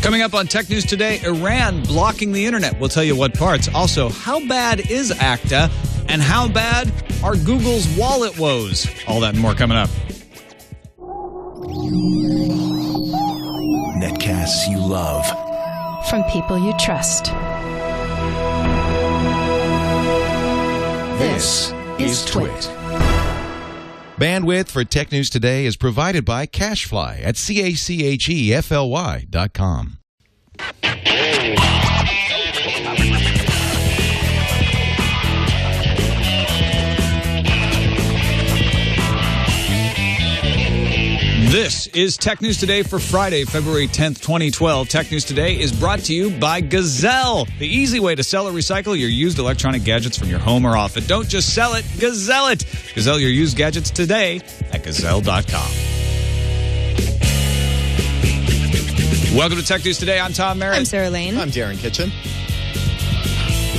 Coming up on Tech News Today, Iran blocking the internet. We'll tell you what parts. Also, how bad is ACTA? And how bad are Google's wallet woes? All that and more coming up. Netcasts you love. From people you trust. This is TWiT. Bandwidth for Tech News Today is provided by Cachefly at CACHEFLY.com. This is Tech News Today for Friday, February 10th, 2012. Tech News Today is brought to you by Gazelle, the easy way to sell or recycle your used electronic gadgets from your home or office. Don't just sell it, Gazelle it. Gazelle your used gadgets today at Gazelle.com. Welcome to Tech News Today. I'm Tom Merritt. I'm Sarah Lane. I'm Darren Kitchen.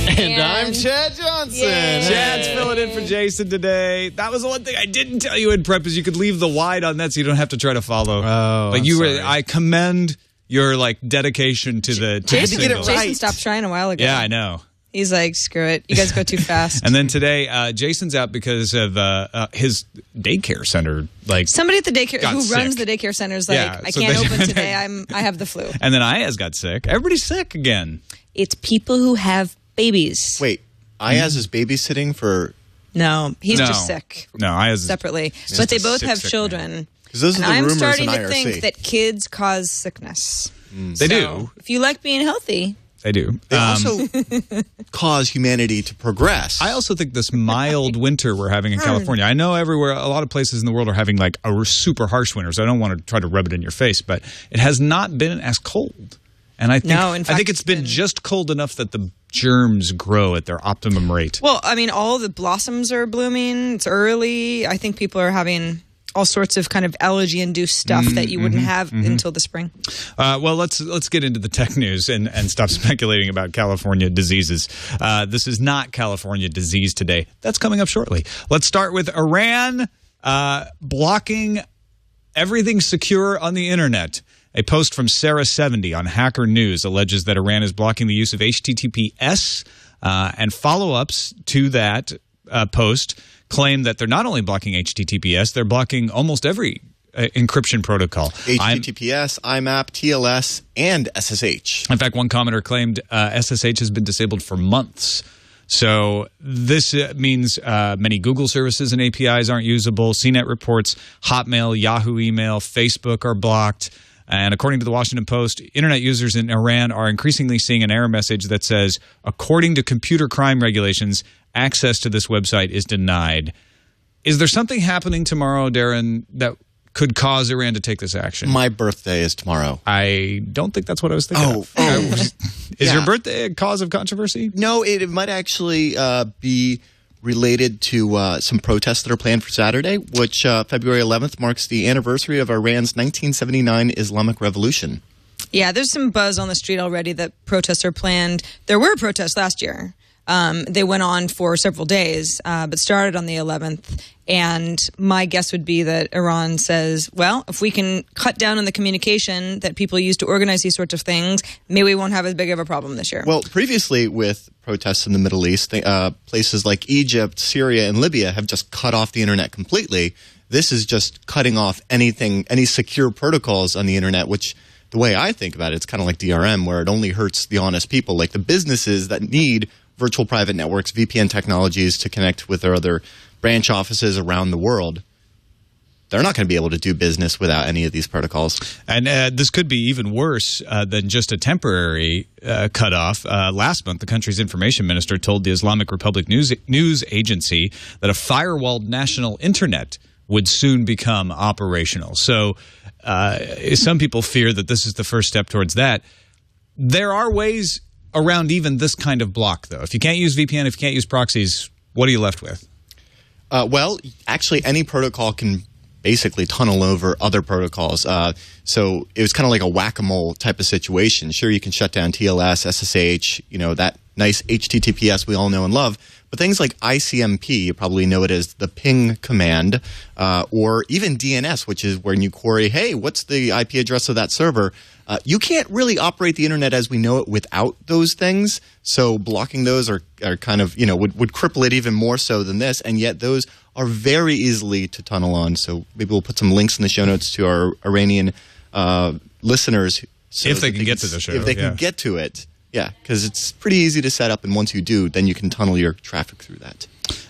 And I'm Chad Johnson. Yay. Chad's filling in for Jason today. That was the one thing I didn't tell you in prep is you could leave the wide on that so you don't have to try to follow. Oh, but I commend your dedication to the Jason, get it right. Jason stopped trying a while ago. Yeah, I know. He's like, screw it. You guys go too fast. And then today, Jason's out because of his daycare center. Somebody at the daycare got who sick. runs the daycare center is like, Yeah, I so can't they- open today. I have the flu. And then Ayaz got sick. Everybody's sick again. It's people who have babies. Wait, Ayaz is babysitting for... No, he's No. just sick. No, Ayaz is Separately. just But they a both sick, have sick children. Because those And are the I'm rumors starting in to IRC. think that kids cause sickness. They So, do. if you like being healthy, They do. They also cause humanity to progress. I also think this mild winter we're having in California, I know everywhere, a lot of places in the world are having a super harsh winter, so I don't want to try to rub it in your face, but it has not been as cold. And I think, No, in fact, it's been just cold enough that the germs grow at their optimum rate. well, I mean, all the blossoms are blooming. It's early. I think people are having all sorts of kind of allergy-induced stuff that you wouldn't have until the spring. Well, let's get into the tech news and stop speculating about California diseases. This is not California disease today. That's coming up shortly. Let's start with Iran blocking everything secure on the internet. A post from Sarah70 on Hacker News alleges that Iran is blocking the use of HTTPS, and follow-ups to that post claim that they're not only blocking HTTPS, they're blocking almost every encryption protocol. HTTPS, IMAP, TLS, and SSH. In fact, one commenter claimed SSH has been disabled for months. So this means many Google services and APIs aren't usable. CNET reports Hotmail, Yahoo email, Facebook are blocked. And according to the Washington Post, internet users in Iran are increasingly seeing an error message that says, according to computer crime regulations, access to this website is denied. Is there something happening tomorrow, Darren, that could cause Iran to take this action? My birthday is tomorrow. I don't think that's what I was thinking of. Is your birthday a cause of controversy? No, it might actually be related to some protests that are planned for Saturday, which February 11th marks the anniversary of Iran's 1979 Islamic Revolution. Yeah, there's some buzz on the street already that protests are planned. There were protests last year. They went on for several days, but started on the 11th. And my guess would be that Iran says, well, if we can cut down on the communication that people use to organize these sorts of things, maybe we won't have as big of a problem this year. Well, previously with protests in the Middle East, places like Egypt, Syria, and Libya have just cut off the internet completely. This is just cutting off any secure protocols on the internet, which the way I think about it, it's kind of like DRM, where it only hurts the honest people, like the businesses that need virtual private networks, VPN technologies to connect with their other branch offices around the world. They're not going to be able to do business without any of these protocols. And this could be even worse than just a temporary cutoff. Last month, the country's information minister told the Islamic Republic News Agency that a firewalled national internet would soon become operational. So some people fear that this is the first step towards that. There are ways around even this kind of block, though. If you can't use VPN, if you can't use proxies, what are you left with? Well, actually, any protocol can basically tunnel over other protocols. So it was kind of like a whack-a-mole type of situation. Sure, you can shut down TLS, SSH, that nice HTTPS we all know and love. But things like ICMP, you probably know it as the ping command, or even DNS, which is when you query, hey, what's the IP address of that server? You can't really operate the internet as we know it without those things. So blocking those are kind of, would cripple it even more so than this. And yet those are very easily to tunnel on. So maybe we'll put some links in the show notes to our Iranian listeners. So if they can get to the show. If they can get to it. Yeah, because it's pretty easy to set up, and once you do, then you can tunnel your traffic through that.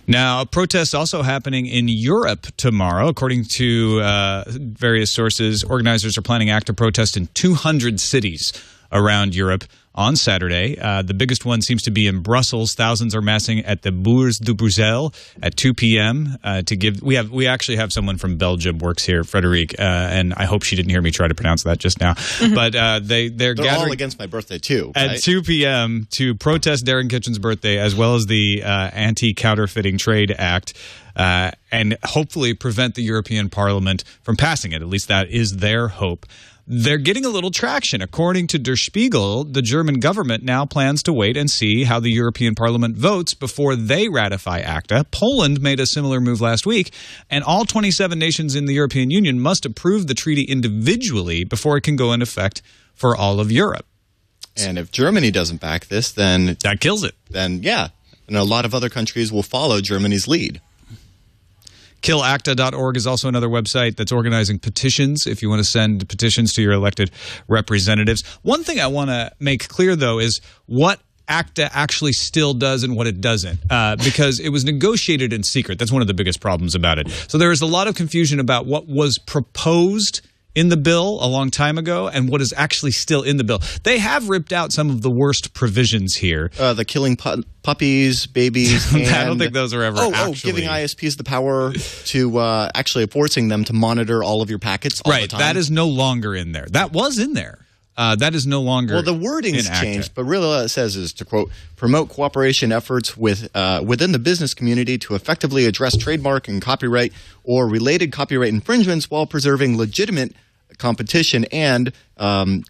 Now, protests also happening in Europe tomorrow. According to various sources, organizers are planning ACTA protests in 200 cities around Europe on Saturday. The biggest one seems to be in Brussels. Thousands are massing at the Bourse de Bruxelles at 2 p.m. to give. We actually have someone from Belgium works here, Frederique, and I hope she didn't hear me try to pronounce that just now. But they're gathering all against my birthday too, right? At 2 p.m. to protest Darren Kitchen's birthday, as well as the Anti-Counterfeiting Trade Act. And hopefully prevent the European Parliament from passing it. At least that is their hope. They're getting a little traction. According to Der Spiegel, the German government now plans to wait and see how the European Parliament votes before they ratify ACTA. Poland made a similar move last week, and all 27 nations in the European Union must approve the treaty individually before it can go into effect for all of Europe. And if Germany doesn't back this, then that kills it. Then, yeah. And a lot of other countries will follow Germany's lead. KillACTA.org is also another website that's organizing petitions if you want to send petitions to your elected representatives. One thing I want to make clear, though, is what ACTA actually still does and what it doesn't, because it was negotiated in secret. That's one of the biggest problems about it. So there is a lot of confusion about what was proposed in the bill a long time ago and what is actually still in the bill. They have ripped out some of the worst provisions here. The killing puppies, babies. And I don't think those are ever actually... giving ISPs the power to actually forcing them to monitor all of your packets all the time. That is no longer in there. That was in there. That is no longer Well, the wording's changed, but really what it says is to, quote, promote cooperation efforts within the business community to effectively address trademark and copyright or related copyright infringements while preserving legitimate competition and,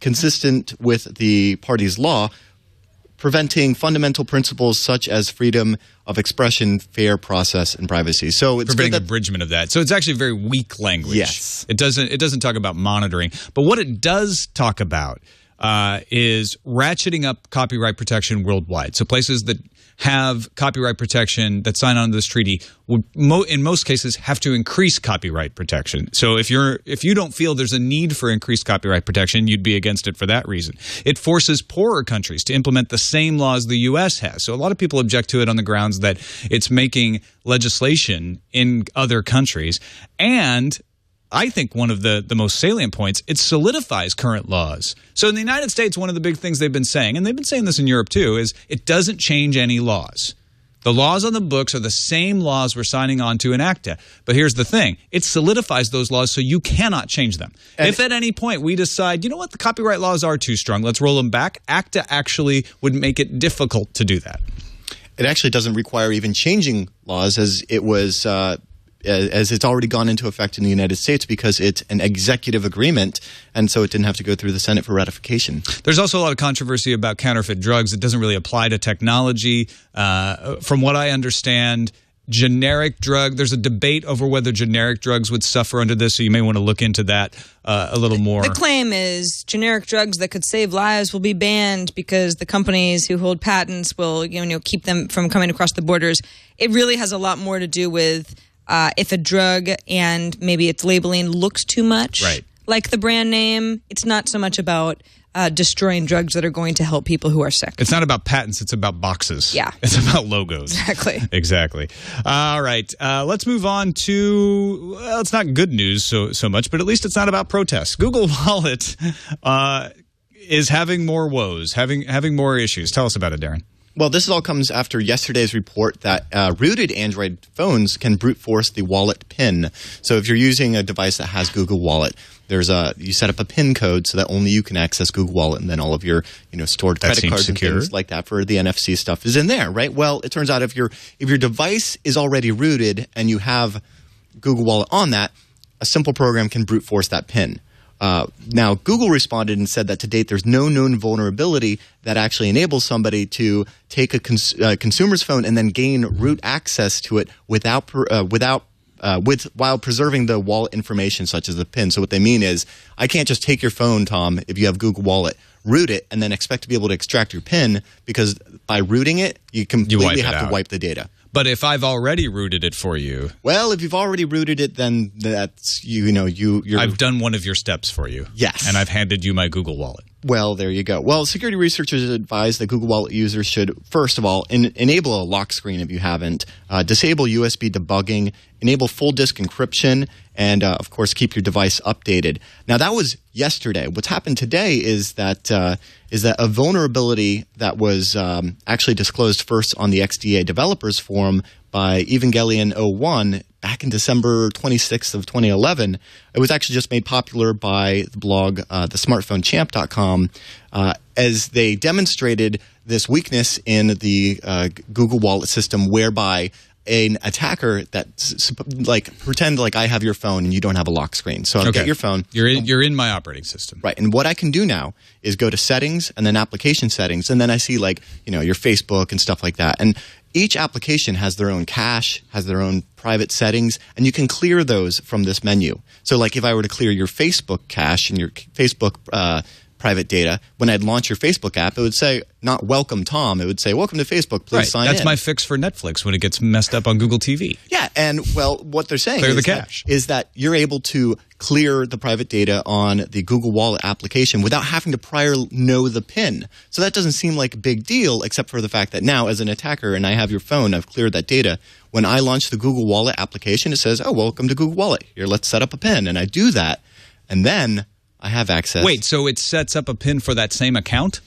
consistent with the party's law, preventing fundamental principles such as freedom of expression, fair process, and privacy. So it's preventing abridgment of that. So it's actually very weak language. Yes. It doesn't talk about monitoring. But what it does talk about is ratcheting up copyright protection worldwide. So places that have copyright protection that sign on to this treaty would, in most cases, have to increase copyright protection. So if you don't feel there's a need for increased copyright protection, you'd be against it for that reason. It forces poorer countries to implement the same laws the U.S. has. So a lot of people object to it on the grounds that it's making legislation in other countries. And I think one of the most salient points, it solidifies current laws. So in the United States, one of the big things they've been saying, and they've been saying this in Europe too, is it doesn't change any laws. The laws on the books are the same laws we're signing on to in ACTA. But here's the thing. It solidifies those laws so you cannot change them. And if at any point we decide, you know what, the copyright laws are too strong, let's roll them back, ACTA actually would make it difficult to do that. It actually doesn't require even changing laws as it was as it's already gone into effect in the United States because it's an executive agreement, and so it didn't have to go through the Senate for ratification. There's also a lot of controversy about counterfeit drugs. It doesn't really apply to technology. From what I understand, there's a debate over whether generic drugs would suffer under this, so you may want to look into that a little more. The claim is generic drugs that could save lives will be banned because the companies who hold patents will keep them from coming across the borders. It really has a lot more to do with if a drug and maybe its labeling looks too much like the brand name. It's not so much about destroying drugs that are going to help people who are sick. It's not about patents. It's about boxes. Yeah. It's about logos. Exactly. All right. Let's move on to, well, it's not good news so much, but at least it's not about protests. Google Wallet is having more woes, having more issues. Tell us about it, Darren. Well, this all comes after yesterday's report that rooted Android phones can brute force the wallet PIN. So if you're using a device that has Google Wallet, you set up a PIN code so that only you can access Google Wallet, and then all of your stored credit cards and things like that for the NFC stuff is in there, right? Well, it turns out if your device is already rooted and you have Google Wallet on that, a simple program can brute force that PIN. Now, Google responded and said that to date there's no known vulnerability that actually enables somebody to take a consumer's phone and then gain root access to it while preserving the wallet information such as the PIN. So what they mean is I can't just take your phone, Tom, if you have Google Wallet, root it, and then expect to be able to extract your PIN, because by rooting it, you completely have to wipe the data. But if I've already rooted it for you, well, if you've already rooted it, then that's you're. I've done one of your steps for you. Yes, and I've handed you my Google Wallet. Well, there you go. Well, security researchers advise that Google Wallet users should, first of all, enable a lock screen if you haven't, disable USB debugging, enable full disk encryption, and, of course, keep your device updated. Now, that was yesterday. What's happened today is that a vulnerability that was actually disclosed first on the XDA Developers Forum by Evangelion 01 back in December 26th of 2011. It was actually just made popular by the blog thesmartphonechamp.com as they demonstrated this weakness in the Google Wallet system, whereby an attacker that pretend like I have your phone and you don't have a lock screen. So I'll get your phone. You're in my operating system. Right. And what I can do now is go to settings and then application settings, and then I see your Facebook and stuff like that. And each application has their own cache, has their own private settings, and you can clear those from this menu. So like if I were to clear your Facebook cache and your Facebook private data, when I'd launch your Facebook app, it would say, not welcome, Tom. It would say, welcome to Facebook. Please sign in. That's my fix for Netflix when it gets messed up on Google TV. Yeah. And, well, what they're saying is that you're able to clear the private data on the Google Wallet application without having to prior know the PIN. So that doesn't seem like a big deal, except for the fact that now, as an attacker, and I have your phone, I've cleared that data. When I launch the Google Wallet application, it says, oh, welcome to Google Wallet. Here, let's set up a PIN. And I do that, and then I have access. Wait, so it sets up a PIN for that same account?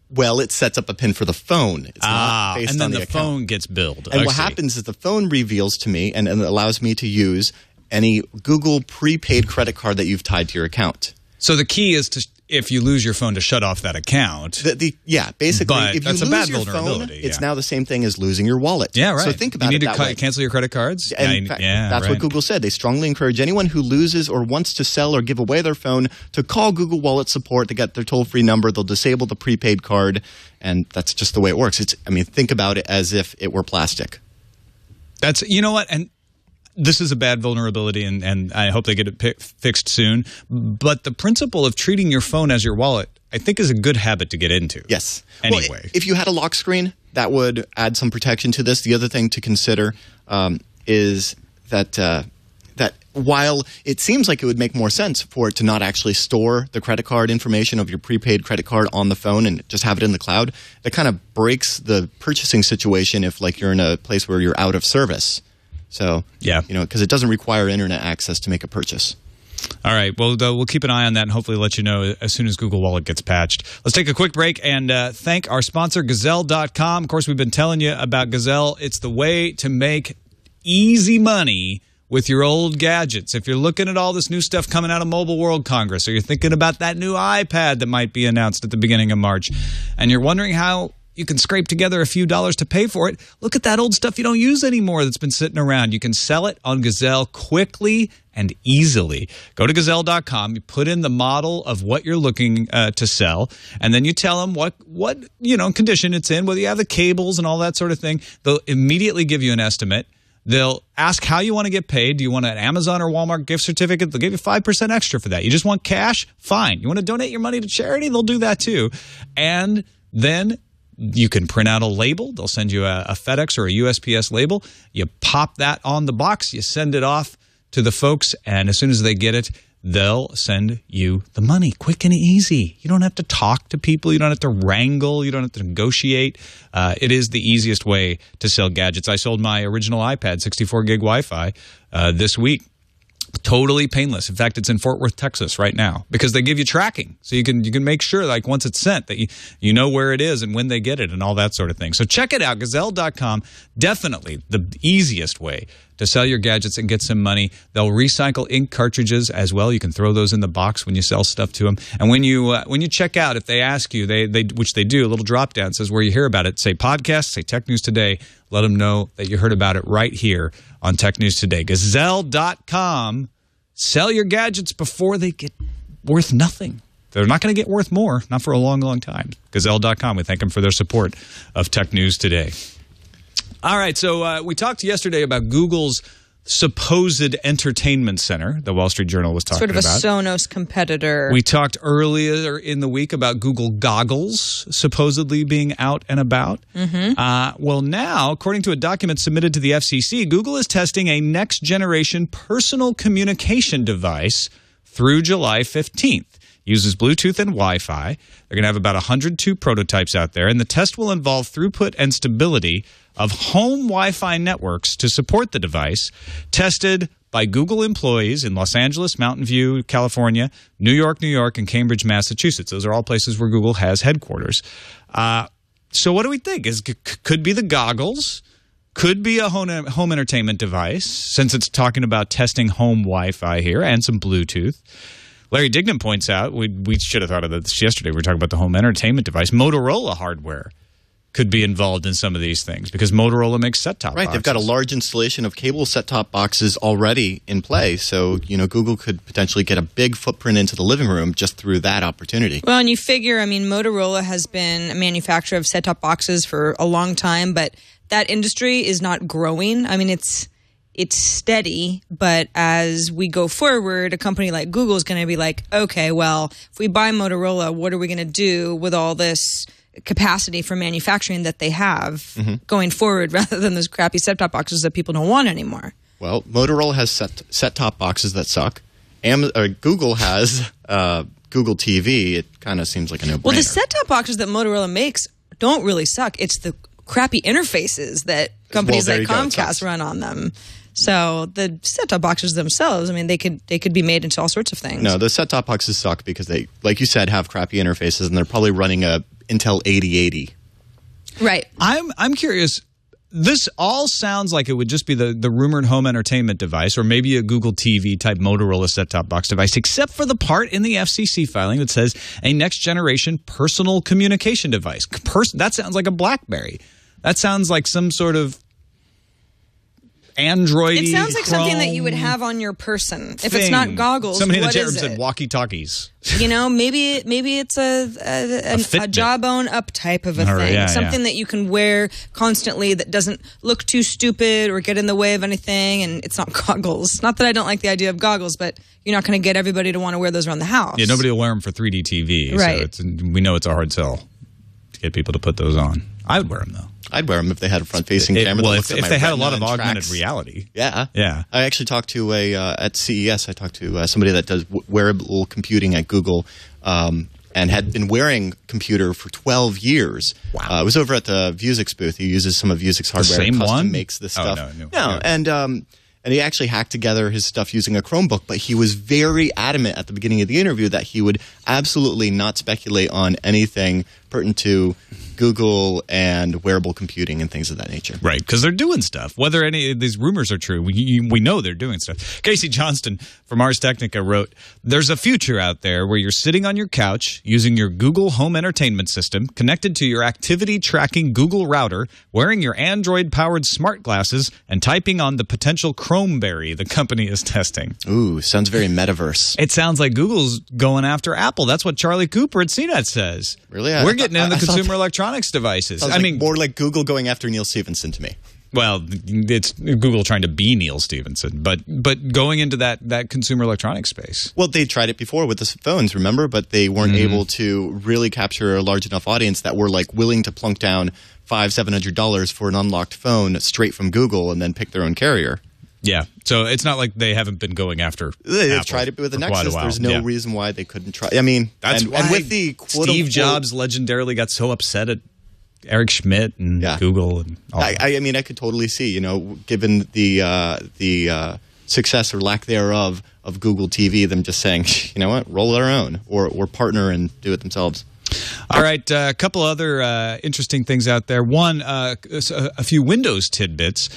Well, it sets up a PIN for the phone. It's not based and then on the phone gets billed. And what happens is the phone reveals to me and allows me to use any Google prepaid credit card that you've tied to your account. So the key is to, if you lose your phone, to shut off that account. Yeah, basically, but if you lose your phone, it's now the same thing as losing your wallet. Yeah, right. So think about you need it that way. Cancel your credit cards? And in fact, that's what Google said. They strongly encourage anyone who loses or wants to sell or give away their phone to call Google Wallet support. They get their toll-free number. They'll disable the prepaid card, and that's just the way it works. Think about it as if it were plastic. You know what? And this is a bad vulnerability, and I hope they get it fixed soon. But the principle of treating your phone as your wallet, I think, is a good habit to get into. Yes. Anyway. Well, if you had a lock screen, that would add some protection to this. The other thing to consider is that while it seems like it would make more sense for it to not actually store the credit card information of your prepaid credit card on the phone and just have it in the cloud, that kind of breaks the purchasing situation if you're in a place where you're out of service. So, because it doesn't require internet access to make a purchase. All right. Well, we'll keep an eye on that and hopefully let you know as soon as Google Wallet gets patched. Let's take a quick break and thank our sponsor, Gazelle.com. Of course, we've been telling you about Gazelle. It's the way to make easy money with your old gadgets. If you're looking at all this new stuff coming out of Mobile World Congress, or you're thinking about that new iPad that might be announced at the beginning of March, and you're wondering how you can scrape together a few dollars to pay for it, look at that old stuff you don't use anymore that's been sitting around. You can sell it on Gazelle quickly and easily. Go to Gazelle.com, you put in the model of what you're looking to sell, and then you tell them what condition it's in, whether you have the cables and all that sort of thing. They'll immediately give you an estimate. They'll ask how you want to get paid. Do you want an Amazon or Walmart gift certificate? They'll give you 5% extra for that. You just want cash? Fine. You want to donate your money to charity? They'll do that too. And then you can print out a label. They'll send you a FedEx or a USPS label. You pop that on the box. You send it off to the folks, and as soon as they get it, they'll send you the money. Quick and easy. You don't have to talk to people. You don't have to wrangle. You don't have to negotiate. It is the easiest way to sell gadgets. I sold my original iPad, 64 gig Wi-Fi, this week. Totally painless. In fact, it's in Fort Worth, Texas right now because they give you tracking. So you can make sure once it's sent that you know where it is and when they get it and all that sort of thing. So check it out, Gazelle.com. Definitely the easiest way to sell your gadgets and get some money. They'll recycle ink cartridges as well. You can throw those in the box when you sell stuff to them. And when you check out, if they ask you, which they do, a little drop down says where you hear about it. Say podcast, say Tech News Today. Let them know that you heard about it right here on Tech News Today. Gazelle.com. Sell your gadgets before they get worth nothing. They're not going to get worth more, not for a long, long time. Gazelle.com, we thank them for their support of Tech News Today. All right, so we talked yesterday about Google's supposed entertainment center, the Wall Street Journal was talking about. Sort of a Sonos competitor. We talked earlier in the week about Google goggles supposedly being out and about. Well, now, according to a document submitted to the FCC, Google is testing a next-generation personal communication device through July 15th. Uses Bluetooth and Wi-Fi. They're going to have about 102 prototypes out there, and the test will involve throughput and stability of home Wi-Fi networks to support the device, tested by Google employees in Los Angeles, Mountain View, California, New York, and Cambridge, Massachusetts. Those are all places where Google has headquarters. So what do we think? Could be the goggles, could be a home entertainment device, since it's talking about testing home Wi-Fi here and some Bluetooth. Larry Dignan points out, we should have thought of this yesterday. We were talking about the home entertainment device. Motorola hardware could be involved in some of these things because Motorola makes set-top boxes. Right, they've got a large installation of cable set-top boxes already in play. So, Google could potentially get a big footprint into the living room just through that opportunity. Well, and you figure, Motorola has been a manufacturer of set-top boxes for a long time, but that industry is not growing. It's steady, but as we go forward, a company like Google is going to be like, okay, well, if we buy Motorola, what are we going to do with all this capacity for manufacturing that they have going forward rather than those crappy set-top boxes that people don't want anymore? Well, Motorola has set-top boxes that suck. Google has Google TV. It kind of seems like a no-brainer. Well, the set-top boxes that Motorola makes don't really suck. It's the crappy interfaces that companies like Comcast run on them. So the set-top boxes themselves, they could be made into all sorts of things. No, the set-top boxes suck because they, like you said, have crappy interfaces, and they're probably running a Intel 8080. Right. I'm curious. This all sounds like it would just be the rumored home entertainment device or maybe a Google TV type Motorola set-top box device, except for the part in the FCC filing that says a next-generation personal communication device. That sounds like a BlackBerry. That sounds like some sort of Android. It sounds like Chrome something that you would have on your person. thing. If it's not goggles, somebody in the what chat room is said it? walkie-talkies. Maybe it's a jawbone up type of a thing. Something that you can wear constantly that doesn't look too stupid or get in the way of anything, and it's not goggles. Not that I don't like the idea of goggles, but you're not going to get everybody to want to wear those around the house. Yeah, nobody will wear them for 3D TV. Right. So we know it's a hard sell to get people to put those on. I would wear them, though. I'd wear them if they had a front-facing camera. Well, if they had a lot of augmented reality. Yeah. Yeah. I actually talked to at CES, I talked to somebody that does wearable computing at Google and had been wearing computer for 12 years. Wow. I was over at the Vuzix booth. He uses some of Vuzix hardware. The same one? Makes this stuff. No. Yeah. And he actually hacked together his stuff using a Chromebook, but he was very adamant at the beginning of the interview that he would absolutely not speculate on anything pertinent to Google and wearable computing and things of that nature. Right, because they're doing stuff. Whether any of these rumors are true, we know they're doing stuff. Casey Johnston from Ars Technica wrote, there's a future out there where you're sitting on your couch using your Google home entertainment system connected to your activity tracking Google router, wearing your Android-powered smart glasses, and typing on the potential Chromeberry the company is testing. Ooh, sounds very metaverse. It sounds like Google's going after Apple. That's what Charlie Cooper at CNET says. Really? We're getting into the consumer electronics devices. More like Google going after Neil Stephenson to me. Well, it's Google trying to be Neil Stephenson, but going into that consumer electronics space. Well, they tried it before with the phones, remember? But they weren't able to really capture a large enough audience that were willing to plunk down $500-700 for an unlocked phone straight from Google and then pick their own carrier. Yeah, so it's not like they haven't been going after. They've tried it with the Nexus. There's no reason why they couldn't try. That's why with the Steve Jobs legendarily got so upset at Eric Schmidt and Google and all that. I could totally see, given the success or lack thereof of Google TV, them just saying, you know what, roll their own or partner and do it themselves. All right, a couple other interesting things out there. One, a few Windows tidbits.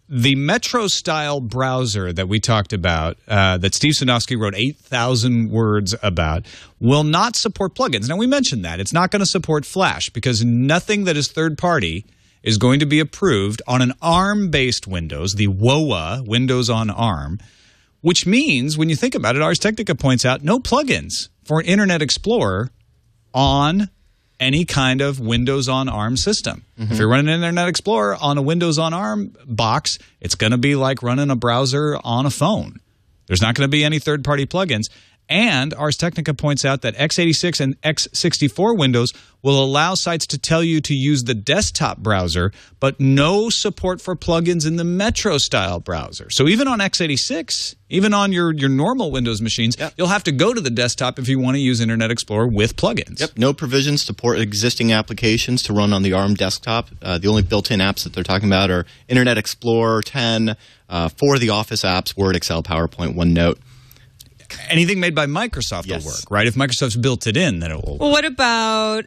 The Metro-style browser that we talked about, that Steve Sinofsky wrote 8,000 words about, will not support plugins. Now, we mentioned that. It's not going to support Flash because nothing that is third-party is going to be approved on an ARM-based Windows, the WOA, Windows on ARM, which means when you think about it, Ars Technica points out no plugins for Internet Explorer on any kind of Windows on ARM system. If you're running Internet Explorer on a Windows on ARM box, it's going to be like running a browser on a phone. There's not going to be any third-party plugins. And Ars Technica points out that x86 and x64 Windows will allow sites to tell you to use the desktop browser, but no support for plugins in the Metro-style browser. So even on x86, even on your normal Windows machines, you'll have to go to the desktop if you want to use Internet Explorer with plugins. Yep, no provisions to port existing applications to run on the ARM desktop. The only built-in apps that they're talking about are Internet Explorer 10, for the Office apps, Word, Excel, PowerPoint, OneNote. Anything made by Microsoft will work, right? If Microsoft's built it in, then it will work. Well, what about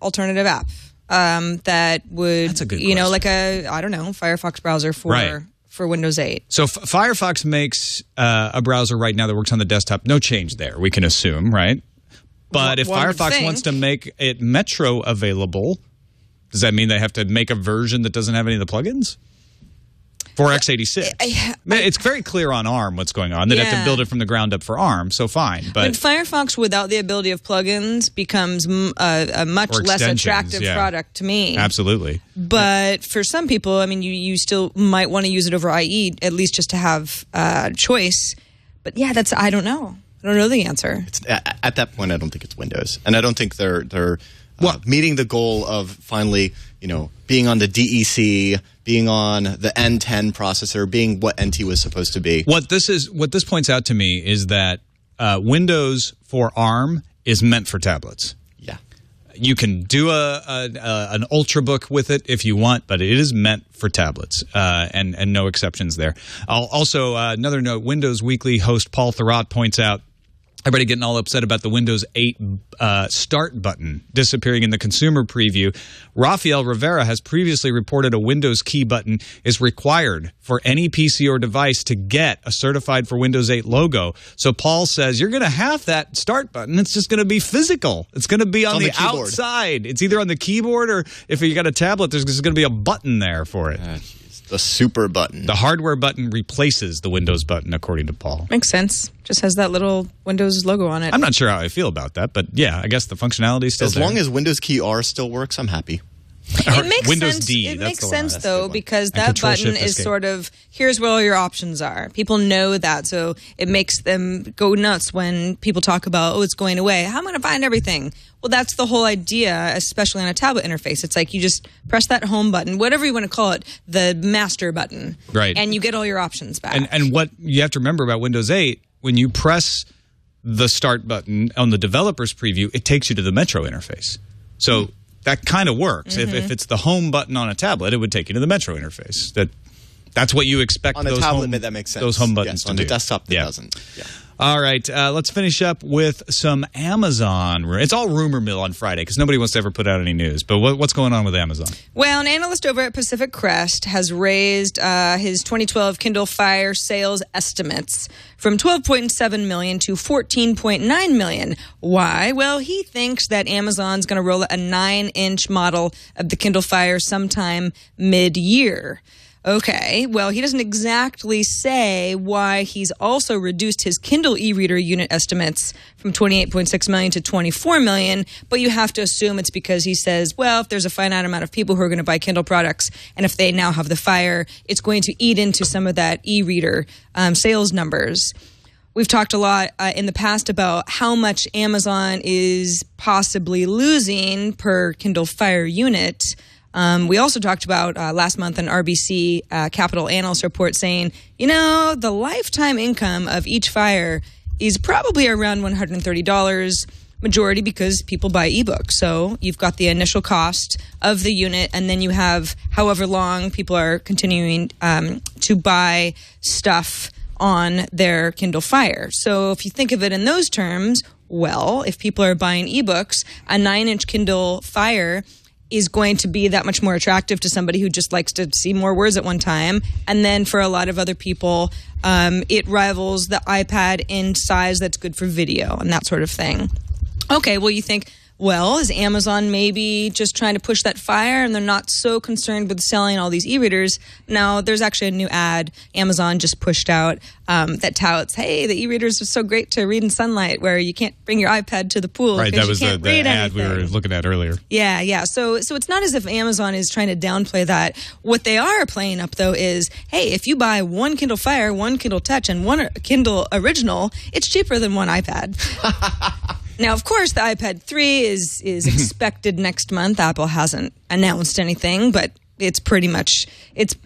alternative app that would, That's a good like a, I don't know, Firefox browser for Windows 8? So Firefox makes a browser right now that works on the desktop. No change there, we can assume, right? But if Firefox wants to make it Metro available, does that mean they have to make a version that doesn't have any of the plugins? For x86. It's very clear on ARM what's going on. They'd have to build it from the ground up for ARM, so fine. But Firefox without the ability of plugins becomes a much less attractive product to me. Absolutely. But for some people, I mean, you still might want to use it over IE, at least just to have choice. But yeah, I don't know. I don't know the answer. At that point, I don't think it's Windows. And I don't think they're meeting the goal of finally, being on the DEC, being on the N10 processor, being what NT was supposed to be. What this points out to me is that Windows for ARM is meant for tablets. Yeah. You can do an Ultrabook with it if you want, but it is meant for tablets, and no exceptions there. Also, another note, Windows Weekly host Paul Thurrott points out, everybody getting all upset about the Windows 8 Start button disappearing in the consumer preview. Rafael Rivera has previously reported a Windows key button is required for any PC or device to get a certified for Windows 8 logo. So Paul says you're going to have that Start button. It's just going to be physical. It's going to be on the outside. It's either on the keyboard or if you got a tablet, there's going to be a button there for it. The super button. The hardware button replaces the Windows button, according to Paul. Makes sense. Just has that little Windows logo on it. I'm not sure how I feel about that, but yeah, I guess the functionality is still there. As long as Windows key R still works, I'm happy. It makes Windows sense. D. It That's makes the sense one. though, because that button is sort of, here's where all your options are. People know that, so it makes them go nuts when people talk about, it's going away. How am I going to find everything? Well, that's the whole idea, especially on a tablet interface. It's like you just press that home button, whatever you want to call it, the master button, right? And you get all your options back. And what you have to remember about Windows 8, when you press the Start button on the developer's preview, it takes you to the Metro interface. So that kind of works. If it's the home button on a tablet, it would take you to the Metro interface. That's what you expect on a tablet. That makes sense. Those home buttons to on do. the desktop, that doesn't. Yeah. All right, let's finish up with some Amazon. It's all rumor mill on Friday because nobody wants to ever put out any news. But what's going on with Amazon? Well, an analyst over at Pacific Crest has raised his 2012 Kindle Fire sales estimates from 12.7 million to 14.9 million. Why? Well, he thinks that Amazon's going to roll out a 9-inch model of the Kindle Fire sometime mid-year. Okay, well, he doesn't exactly say why he's also reduced his Kindle e-reader unit estimates from 28.6 million to 24 million, but you have to assume it's because he says, well, if there's a finite amount of people who are going to buy Kindle products, and if they now have the Fire, it's going to eat into some of that e-reader sales numbers. We've talked a lot in the past about how much Amazon is possibly losing per Kindle Fire unit. We also talked about last month an RBC Capital Analyst report saying, the lifetime income of each Fire is probably around $130, majority because people buy ebooks. So you've got the initial cost of the unit, and then you have however long people are continuing to buy stuff on their Kindle Fire. So if you think of it in those terms, well, if people are buying ebooks, a 9-inch Kindle Fire is going to be that much more attractive to somebody who just likes to see more words at one time. And then for a lot of other people, it rivals the iPad in size that's good for video and that sort of thing. Okay, well, you think, well, is Amazon maybe just trying to push that fire and they're not so concerned with selling all these e-readers? No, there's actually a new ad Amazon just pushed out that touts, hey, the e-readers are so great to read in sunlight where you can't bring your iPad to the pool. Right, that was the ad anything. we were looking at earlier. Yeah. So it's not as if Amazon is trying to downplay that. What they are playing up, though, is, hey, if you buy one Kindle Fire, one Kindle Touch, and one Kindle Original, it's cheaper than one iPad. Now, of course, the iPad 3 is expected next month. Apple hasn't announced anything, but it's pretty much it's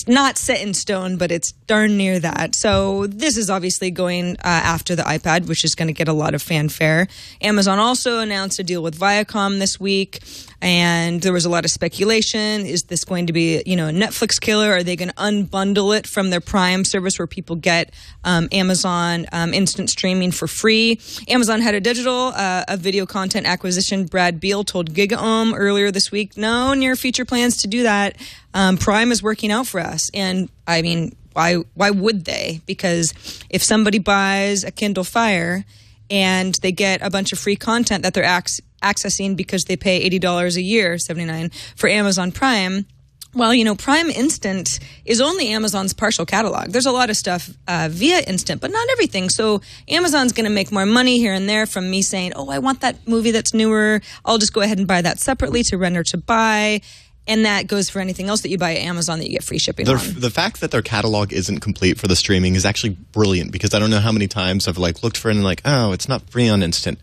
not set in stone, but it's darn near that. So this is obviously going after the iPad, which is going to get a lot of fanfare. Amazon also announced a deal with Viacom this week, and there was a lot of speculation. Is this going to be, a Netflix killer? Are they going to unbundle it from their Prime service where people get Amazon instant streaming for free? Amazon head of digital, a video content acquisition, Brad Beal, told GigaOM earlier this week, no near future plans to do that. Prime is working out for us. And I mean, why would they? Because if somebody buys a Kindle Fire and they get a bunch of free content that they're accessing because they pay $80 a year, $79 for Amazon Prime, well, Prime Instant is only Amazon's partial catalog. There's a lot of stuff via Instant, but not everything. So Amazon's going to make more money here and there from me saying, oh, I want that movie that's newer. I'll just go ahead and buy that separately to rent or to buy. And that goes for anything else that you buy at Amazon that you get free shipping on. The fact that their catalog isn't complete for the streaming is actually brilliant, because I don't know how many times I've looked for it and oh, it's not free on Instant.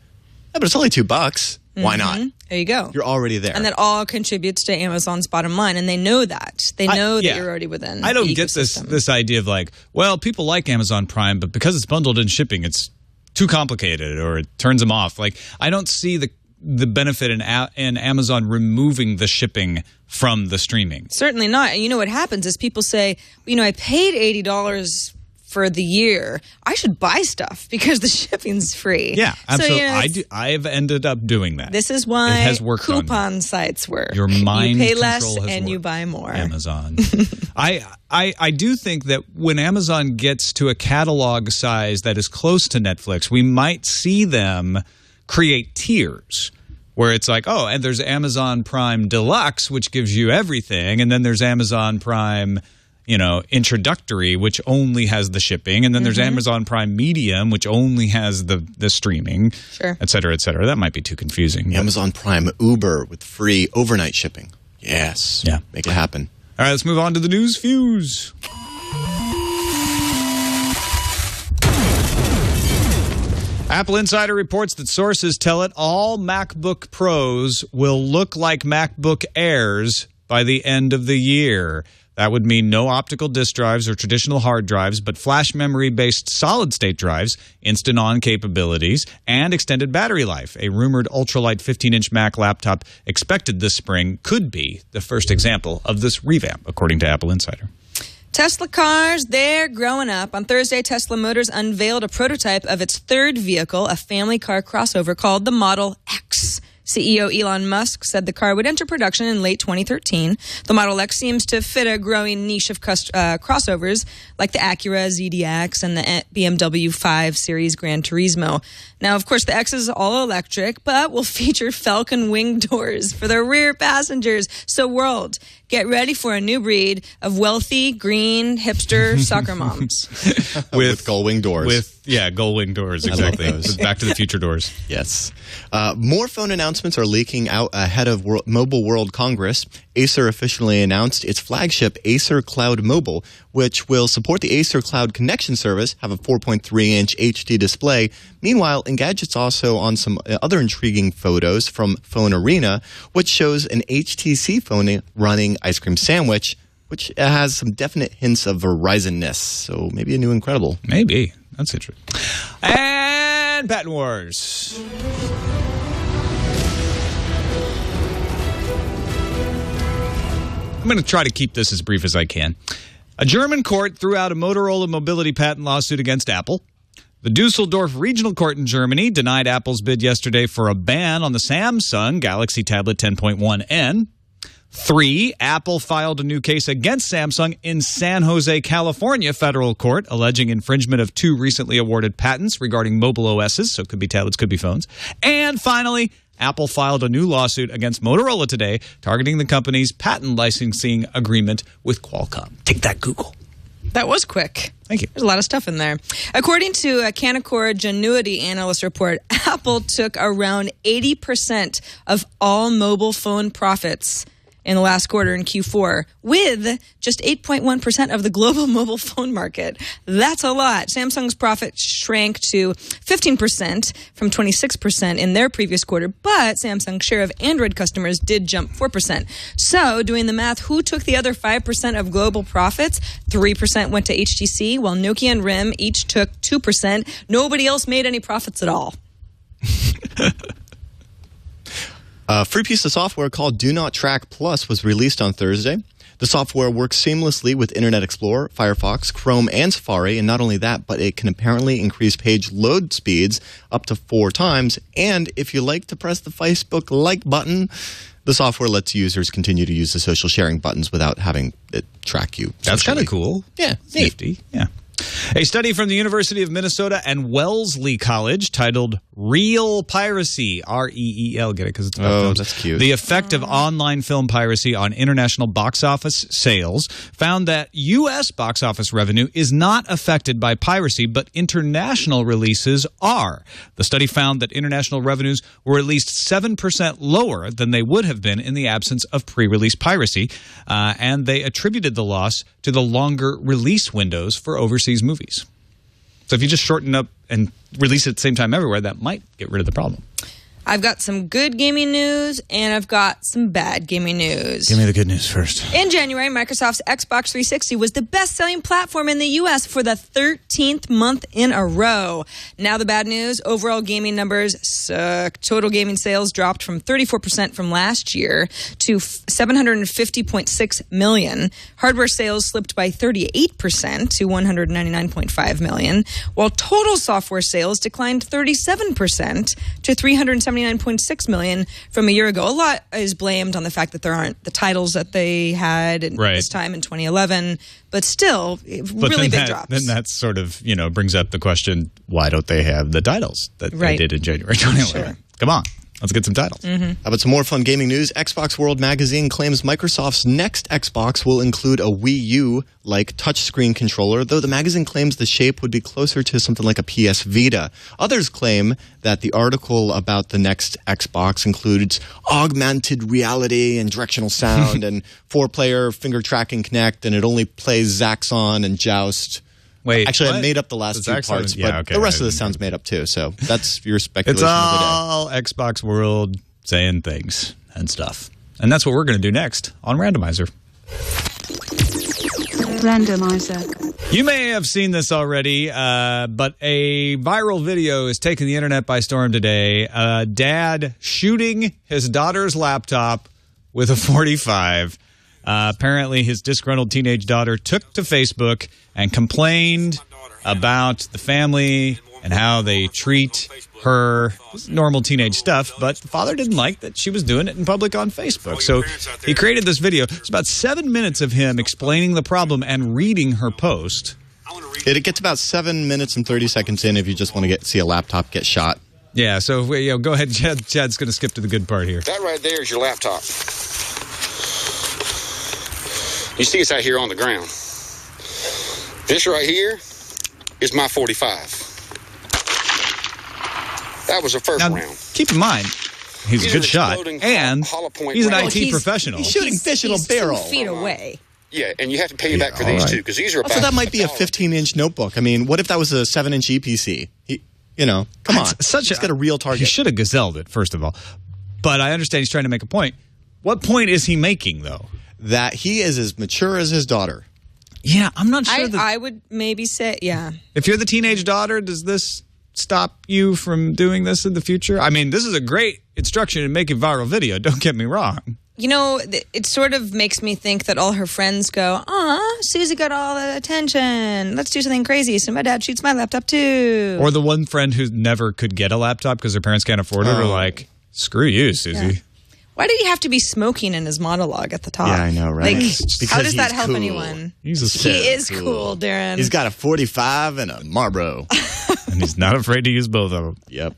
Yeah, but it's only $2. Why not? There you go. You're already there. And that all contributes to Amazon's bottom line. And they know that. They know that you're already within I don't the get ecosystem. this idea of well, people like Amazon Prime, but because it's bundled in shipping, it's too complicated or it turns them off. I don't see the benefit in Amazon removing the shipping from the streaming. Certainly not. And what happens is people say, I paid $80 for the year. I should buy stuff because the shipping's free. Yeah, absolutely. So, I've ended up doing that. This is why it has worked coupon sites work. Your mind you pay control less has and worked. you buy more. Amazon. I do think that when Amazon gets to a catalog size that is close to Netflix, we might see them create tiers. Where it's and there's Amazon Prime Deluxe, which gives you everything, and then there's Amazon Prime, Introductory, which only has the shipping, and then there's Amazon Prime Medium, which only has the streaming, sure, et cetera, et cetera. That might be too confusing. Amazon Prime Uber with free overnight shipping. Yes. Yeah. Make it happen. All right, let's move on to the news fuse. Apple Insider reports that sources tell it all MacBook Pros will look like MacBook Airs by the end of the year. That would mean no optical disk drives or traditional hard drives, but flash memory-based solid-state drives, instant-on capabilities, and extended battery life. A rumored ultralight 15-inch Mac laptop expected this spring could be the first example of this revamp, according to Apple Insider. Tesla cars, they're growing up. On Thursday, Tesla Motors unveiled a prototype of its third vehicle, a family car crossover called the Model X. CEO Elon Musk said the car would enter production in late 2013. The Model X seems to fit a growing niche of crossovers like the Acura ZDX and the BMW 5 Series Gran Turismo. Now, of course, the X is all electric, but will feature Falcon wing doors for the rear passengers. So, world, get ready for a new breed of wealthy, green, hipster soccer moms. With gull wing doors. Gull wing doors, exactly. With Back to the Future doors. Yes. More phone announcements are leaking out ahead of Mobile World Congress. Acer officially announced its flagship Acer Cloud Mobile, which will support the Acer Cloud Connection Service, have a 4.3-inch HD display. Meanwhile, Engadget's also on some other intriguing photos from Phone Arena, which shows an HTC phone running Ice Cream Sandwich, which has some definite hints of Verizon-ness. So maybe a new Incredible. Maybe. That's interesting. And Patent Wars. I'm going to try to keep this as brief as I can. A German court threw out a Motorola mobility patent lawsuit against Apple. The Dusseldorf Regional Court in Germany denied Apple's bid yesterday for a ban on the Samsung Galaxy Tablet 10.1N. 3, Apple filed a new case against Samsung in San Jose, California federal court, alleging infringement of 2 recently awarded patents regarding mobile OSs, so it could be tablets, could be phones. And finally, Apple filed a new lawsuit against Motorola today, targeting the company's patent licensing agreement with Qualcomm. Take that, Google. That was quick. Thank you. There's a lot of stuff in there. According to a Canaccord Genuity analyst report, Apple took around 80% of all mobile phone profits in the last quarter in Q4, with just 8.1% of the global mobile phone market. That's a lot. Samsung's profit shrank to 15% from 26% in their previous quarter, but Samsung's share of Android customers did jump 4%. So, doing the math, who took the other 5% of global profits? 3% went to HTC, while Nokia and RIM each took 2%. Nobody else made any profits at all. A free piece of software called Do Not Track Plus was released on Thursday. The software works seamlessly with Internet Explorer, Firefox, Chrome, and Safari, and not only that, but it can apparently increase page load speeds up to 4 times, and if you like to press the Facebook like button, the software lets users continue to use the social sharing buttons without having it track you. That's kind of cool. Yeah. Safety. Yeah. A study from the University of Minnesota and Wellesley College titled Real Piracy, R-E-E-L, get it? Because it's about films. That's cute. The effect of online film piracy on international box office sales found that U.S. box office revenue is not affected by piracy, but international releases are. The study found that international revenues were at least 7% lower than they would have been in the absence of pre-release piracy, and they attributed the loss to the longer release windows for overseas movies. So if you just shorten up and release it at the same time everywhere, that might get rid of the problem. I've got some good gaming news, and I've got some bad gaming news. Give me the good news first. In January, Microsoft's Xbox 360 was the best-selling platform in the U.S. for the 13th month in a row. Now the bad news, overall gaming numbers suck. Total gaming sales dropped from 34% from last year to $750.6 million. Hardware sales slipped by 38% to $199.5 million, while total software sales declined 37% to $379.6 million from a year ago. A lot is blamed on the fact that there aren't the titles that they had this time in 2011, but still, really big drops. Then that sort of, brings up the question, why don't they have the titles that they did in January 2011? Sure. Come on. Let's get some titles. How about some more fun gaming news? Xbox World Magazine claims Microsoft's next Xbox will include a Wii U-like touchscreen controller, though the magazine claims the shape would be closer to something like a PS Vita. Others claim that the article about the next Xbox includes augmented reality and directional sound and 4-player finger tracking Kinect, and it only plays Zaxxon and Joust. Wait, actually, what? I made up the last 2 parts, but the rest of this sounds made up too. So that's your speculation It's all Xbox World saying things and stuff. And that's what we're going to do next on Randomizer. Randomizer. You may have seen this already, but a viral video is taking the internet by storm today. Dad shooting his daughter's laptop with a .45. Apparently, his disgruntled teenage daughter took to Facebook and complained about the family and how they treat her. Normal teenage stuff, but the father didn't like that she was doing it in public on Facebook. So he created this video. It's about 7 minutes of him explaining the problem and reading her post. It gets about 7 minutes and 30 seconds in if you just want to see a laptop get shot. Yeah, so go ahead, Chad. Chad's going to skip to the good part here. That right there is your laptop. You see it's out here on the ground. This right here is my .45. That was the first round. Keep in mind, he's a good shot, and he's an IT professional. He's shooting fish in a barrel. 2 feet away. Yeah, and you have to pay back for these, too, because these are about... So that might be a 15-inch notebook. I mean, what if that was a 7-inch EPC? Come on. He's got a real target. He should have gazelled it, first of all. But I understand he's trying to make a point. What point is he making, though? That he is as mature as his daughter. Yeah, I'm not sure. I would maybe say, yeah. If you're the teenage daughter, does this stop you from doing this in the future? I mean, this is a great instruction in making viral video. Don't get me wrong. It sort of makes me think that all her friends go, "Aw, Susie got all the attention. Let's do something crazy so my dad shoots my laptop too." Or the one friend who never could get a laptop because their parents can't afford it are like, "Screw you, Susie." Yeah. Why did he have to be smoking in his monologue at the top? Yeah, I know, right? Like, Because how does that he's help cool. anyone? He's a He is cool, Darren. He's got a 45 and a Marlboro. and he's not afraid to use both of them. Yep.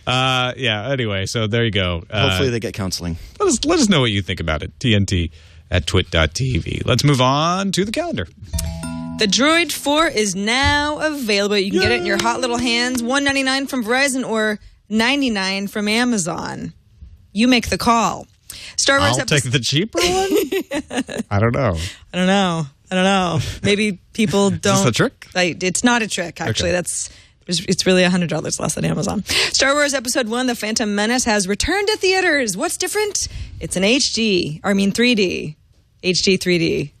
Yeah, anyway, so there you go. Hopefully they get counseling. Let us know what you think about it. TNT at twit.tv. Let's move on to the calendar. The Droid 4 is now available. You can get it in your hot little hands. $199 from Verizon or $99 from Amazon. You make the call. Star Wars I'll take the cheaper one? I don't know. Maybe people don't. Is this a trick? It's not a trick, actually. Okay. It's really $100 less than Amazon. Star Wars Episode 1, The Phantom Menace, has returned to theaters. What's different? It's an 3D. HD 3D.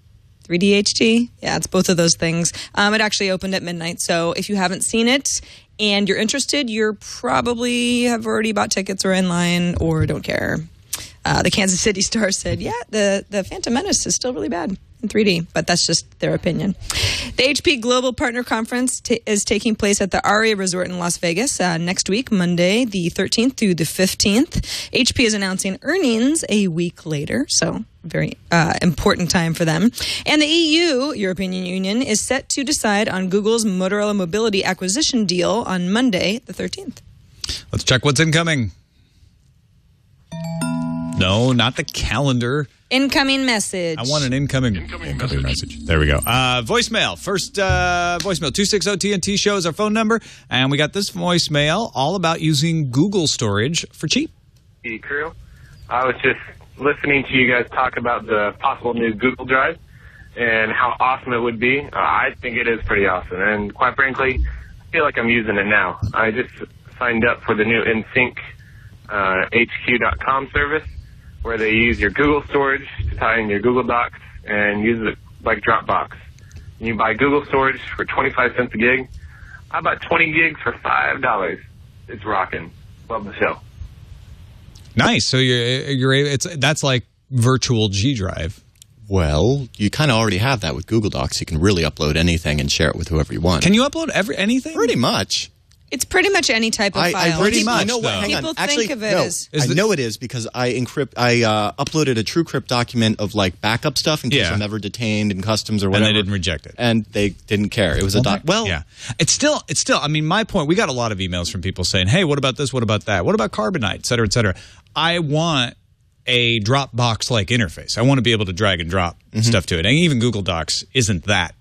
3D HD? Yeah, it's both of those things. It actually opened at midnight, so if you haven't seen it and you're interested, you're probably have already bought tickets or in line or don't care. The Kansas City Star said, yeah, the Phantom Menace is still really bad in 3D, but that's just their opinion. The HP Global Partner Conference is taking place at the Aria Resort in Las Vegas next week, Monday, the 13th through the 15th. HP is announcing earnings a week later, so very important time for them. And the EU, European Union, is set to decide on Google's Motorola Mobility acquisition deal on Monday, the 13th. Let's check what's incoming. No, not the calendar. Incoming message. I want an incoming message. There we go. Voicemail. First voicemail. 260-TNT show is our phone number. And we got this voicemail all about using Google storage for cheap. Hey, crew. I was just listening to you guys talk about the possible new Google Drive and how awesome it would be. I think it is pretty awesome. And quite frankly, I feel like I'm using it now. I just signed up for the new InSync HQ.com service, where they use your Google storage to tie in your Google Docs and use it like Dropbox. And you buy Google storage for 25 cents a gig. I bought 20 gigs for $5. It's rocking. Love the show. Nice. So that's like virtual G Drive. Well, you kind of already have that with Google Docs. You can really upload anything and share it with whoever you want. Can you upload anything? Pretty much. It's pretty much any type of file. pretty much, You know what? though. Hang on. People Actually, think of it no. as- I know it is because I uploaded a TrueCrypt document of like backup stuff in case I'm ever detained in customs or whatever. And they didn't reject it. And they didn't care. It was yeah. It's still, I mean, my point, we got a lot of emails from people saying, hey, what about this? What about that? What about Carbonite, et cetera, et cetera. I want a Dropbox-like interface. I want to be able to drag and drop stuff to it. And even Google Docs isn't that.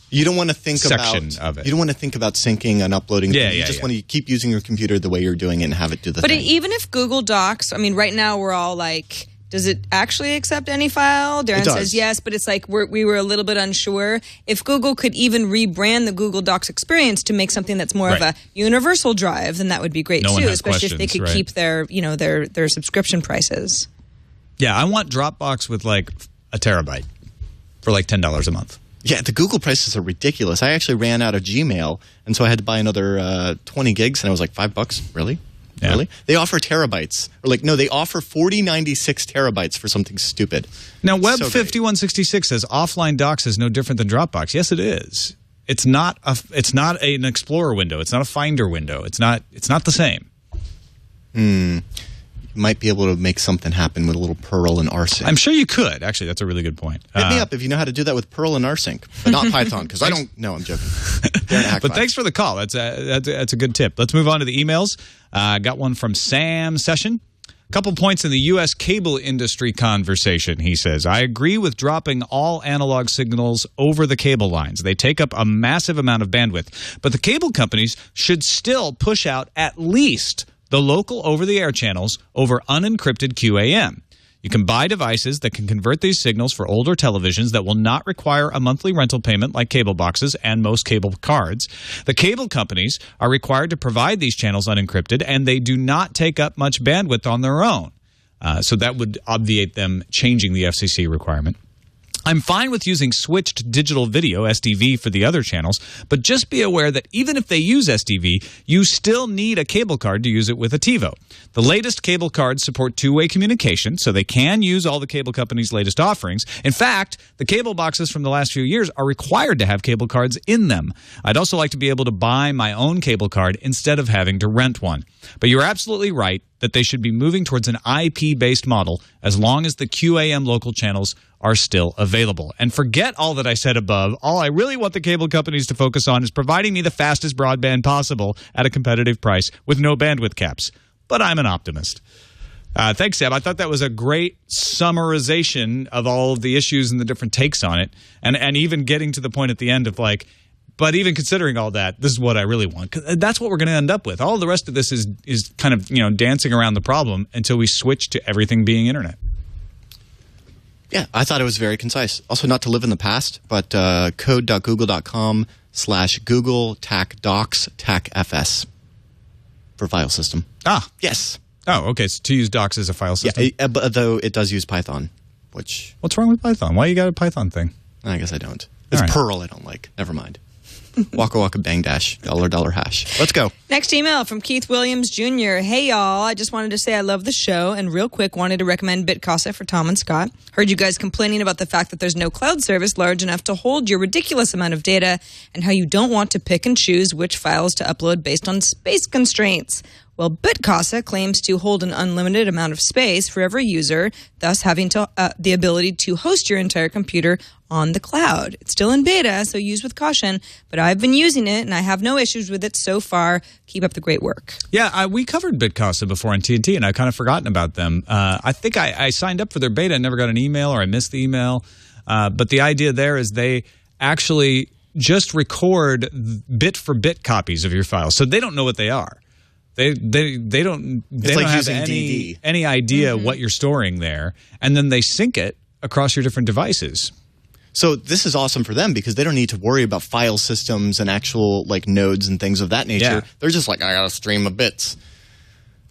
You don't want to think section of it. You don't want to think about syncing and uploading. Yeah, you just want to keep using your computer the way you're doing it and have it do the thing. But even if Google Docs, I mean, right now we're all like, does it actually accept any file? Darren says yes, but it's like we were a little bit unsure. If Google could even rebrand the Google Docs experience to make something that's more of a universal drive, then that would be great too, especially if they could keep their subscription prices. Yeah, I want Dropbox with like a terabyte for like $10 a month. Yeah, the Google prices are ridiculous. I actually ran out of Gmail, and so I had to buy another 20 gigs, and it was like $5. Really? Yeah. Really? They offer terabytes. Or they offer 4096 terabytes for something stupid. Now, Web 5166 says offline docs is no different than Dropbox. Yes, it is. It's not an Explorer window. It's not a Finder window. It's not the same. Might be able to make something happen with a little Perl and rsync. I'm sure you could. Actually, that's a really good point. Hit me up if you know how to do that with Perl and rsync, but not Python, because I don't know. I'm joking. But thanks for the call. That's a good tip. Let's move on to the emails. Got one from Sam Session. A couple points in the U.S. cable industry conversation, he says. I agree with dropping all analog signals over the cable lines. They take up a massive amount of bandwidth. But the cable companies should still push out at least the local over-the-air channels over unencrypted QAM. You can buy devices that can convert these signals for older televisions that will not require a monthly rental payment like cable boxes and most cable cards. The cable companies are required to provide these channels unencrypted, and they do not take up much bandwidth on their own. So that would obviate them changing the FCC requirement. I'm fine with using switched digital video, SDV, for the other channels, but just be aware that even if they use SDV, you still need a cable card to use it with a TiVo. The latest cable cards support two-way communication, so they can use all the cable companies' latest offerings. In fact, the cable boxes from the last few years are required to have cable cards in them. I'd also like to be able to buy my own cable card instead of having to rent one. But you're absolutely right. that they should be moving towards an IP-based model as long as the QAM local channels are still available. And forget all that I said above. All I really want the cable companies to focus on is providing me the fastest broadband possible at a competitive price with no bandwidth caps. But I'm an optimist. Thanks, Seb. I thought that was a great summarization of all of the issues and the different takes on it. And even getting to the point at the end of like, but even considering all that, this is what I really want. 'Cause that's what we're going to end up with. All the rest of this is kind of, dancing around the problem until we switch to everything being internet. Yeah, I thought it was very concise. Also, not to live in the past, but code.google.com/Google TAC docs TAC FS for file system. Ah. Yes. Oh, okay. So to use docs as a file system. Yeah, but though it does use Python, which... What's wrong with Python? Why you got a Python thing? I guess I don't. It's right. Perl I don't like. Never mind. Waka waka bang dash, $$ hash. Let's go. Next email from Keith Williams Jr. Hey, y'all. I just wanted to say I love the show and real quick wanted to recommend BitCasa for Tom and Scott. Heard you guys complaining about the fact that there's no cloud service large enough to hold your ridiculous amount of data and how you don't want to pick and choose which files to upload based on space constraints. Well, BitCasa claims to hold an unlimited amount of space for every user, thus having the ability to host your entire computer on the cloud. It's still in beta, so use with caution, but I've been using it, and I have no issues with it so far. Keep up the great work. Yeah, we covered BitCasa before on TNT, and I've kind of forgotten about them. I think I signed up for their beta and never got an email, or I missed the email. But the idea there is they actually just record bit-for-bit copies of your files, so they don't know what they are. They don't have any idea what you're storing there, and then they sync it across your different devices. So this is awesome for them because they don't need to worry about file systems and actual like nodes and things of that nature. Yeah. They're just like, I got a stream of bits.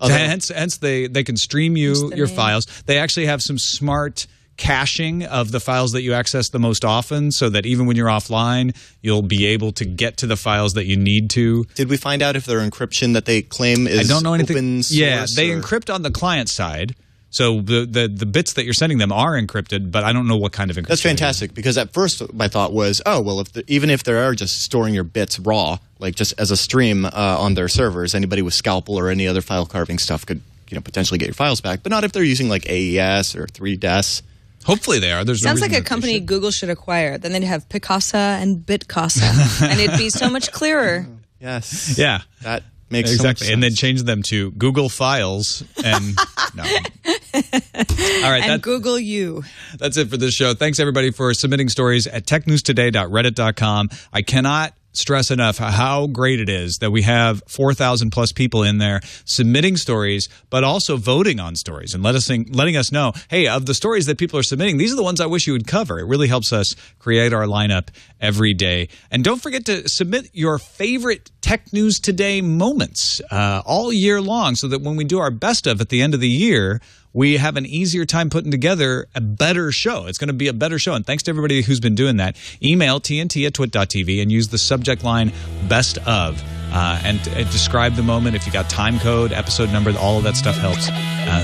Hence they can stream you your files. They actually have some smart caching of the files that you access the most often so that even when you're offline, you'll be able to get to the files that you need to. Did we find out if their encryption that they claim is I don't know anything. open source? Yeah, they encrypt on the client side. So the bits that you're sending them are encrypted, but I don't know what kind of encryption. That's fantastic because at first my thought was, oh, well, even if they are just storing your bits raw, like just as a stream on their servers, anybody with Scalpel or any other file carving stuff could potentially get your files back, but not if they're using like AES or 3DES. Hopefully they are. There's no Sounds reason like a that company Google should acquire. Then they'd have Picasa and BitCasa, and it'd be so much clearer. Yes. Yeah. That makes exactly. so much sense. And then change them to Google Files and no. All right, and Google you. That's it for this show. Thanks everybody for submitting stories at technewstoday.reddit.com. I cannot stress enough how great it is that we have 4,000 plus people in there submitting stories, but also voting on stories and letting us know, hey, of the stories that people are submitting, these are the ones I wish you would cover. It really helps us create our lineup every day. And don't forget to submit your favorite Tech News Today moments all year long so that when we do our best of at the end of the year, we have an easier time putting together a better show. It's going to be a better show. And thanks to everybody who's been doing that. Email TNT@twit.tv and use the subject line best of and describe the moment. If you got time code, episode number, all of that stuff helps.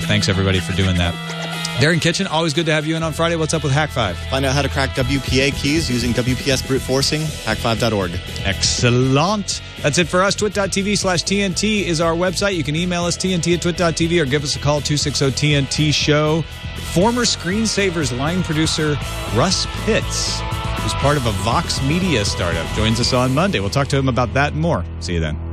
Thanks everybody for doing that. Darren Kitchen, always good to have you in on Friday. What's up with Hack 5? Find out how to crack WPA keys using WPS brute forcing, hack5.org. Excellent. That's it for us. Twit.tv/TNT is our website. You can email us TNT@twit.tv or give us a call 260-TNT-SHOW. Former Screensavers line producer Russ Pitts, who's part of a Vox Media startup, joins us on Monday. We'll talk to him about that and more. See you then.